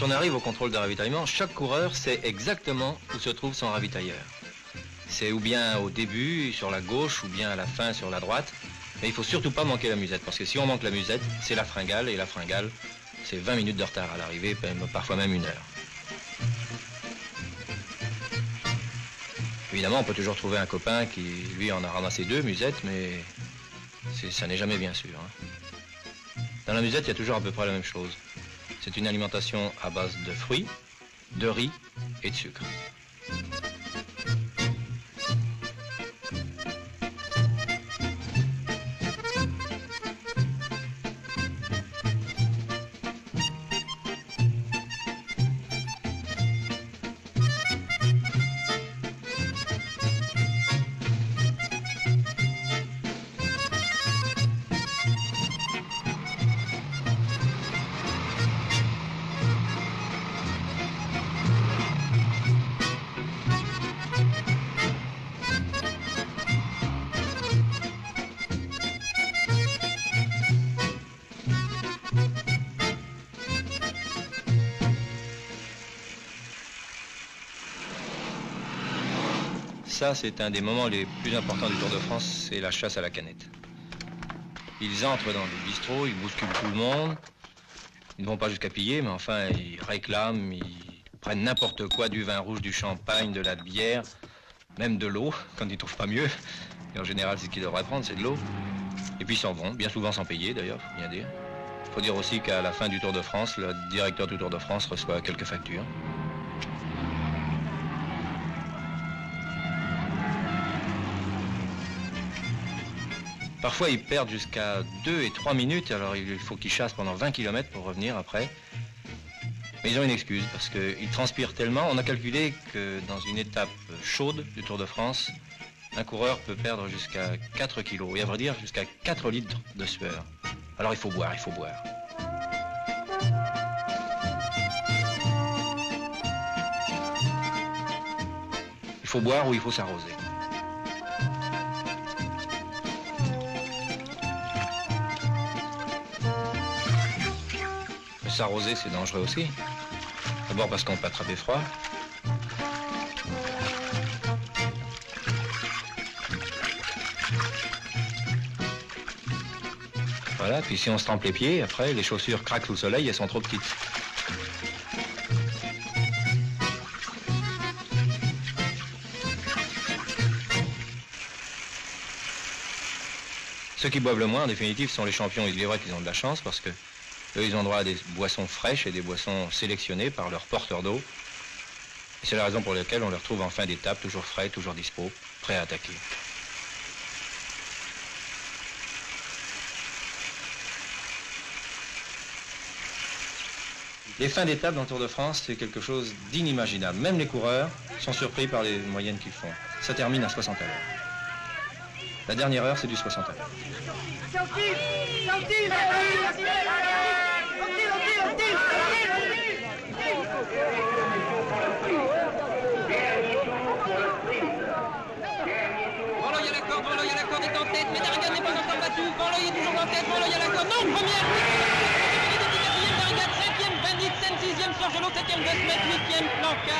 on arrive au contrôle de ravitaillement, chaque coureur sait exactement où se trouve son ravitailleur. C'est ou bien au début, sur la gauche, ou bien à la fin, sur la droite. Mais il ne faut surtout pas manquer la musette, parce que si on manque la musette, c'est la fringale, et la fringale, c'est 20 minutes de retard à l'arrivée, parfois même 1 heure. Évidemment, on peut toujours trouver un copain qui, lui, en a ramassé 2 musettes, mais ça n'est jamais bien sûr. Hein. Dans la musette, il y a toujours à peu près la même chose. C'est une alimentation à base de fruits, de riz et de sucre. Ça, c'est un des moments les plus importants du Tour de France, c'est la chasse à la canette. Ils entrent dans des bistrots, ils bousculent tout le monde. Ils ne vont pas jusqu'à piller, mais enfin, ils réclament, ils prennent n'importe quoi, du vin rouge, du champagne, de la bière, même de l'eau, quand ils ne trouvent pas mieux. Et en général, c'est ce qu'ils devraient prendre, c'est de l'eau. Et puis ils s'en vont, bien souvent sans payer d'ailleurs, faut bien dire. Il faut dire aussi qu'à la fin du Tour de France, le directeur du Tour de France reçoit quelques factures. Parfois, ils perdent jusqu'à 2 et 3 minutes, alors il faut qu'ils chassent pendant 20 km pour revenir après. Mais ils ont une excuse, parce qu'ils transpirent tellement. On a calculé que dans une étape chaude du Tour de France, un coureur peut perdre jusqu'à 4 kilos, et à vrai dire, jusqu'à 4 litres de sueur. Alors il faut boire, il faut boire. Il faut boire ou il faut s'arroser. S'arroser, c'est dangereux aussi. D'abord parce qu'on peut attraper froid. Voilà, puis si on se trempe les pieds, après, les chaussures craquent sous le soleil, elles sont trop petites. Ceux qui boivent le moins, en définitive, sont les champions. Il est vrai qu'ils ont de la chance parce que eux, ils ont droit à des boissons fraîches et des boissons sélectionnées par leurs porteurs d'eau. Et c'est la raison pour laquelle on les retrouve en fin d'étape, toujours frais, toujours dispo, prêts à attaquer. Les fins d'étape dans le Tour de France, c'est quelque chose d'inimaginable. Même les coureurs sont surpris par les moyennes qu'ils font. Ça termine à 60 à l'heure. La dernière heure, c'est du 60 à l'heure. Voloy à la corde est en tête, mais Darrigan n'est pas encore battu. Voloy est toujours en tête, Voloy à la corde. Non, première. 4e, Darrigan, 5e, Bandit, 6e, Sorgelot, 7e, Vesmet, 8e, Blanca.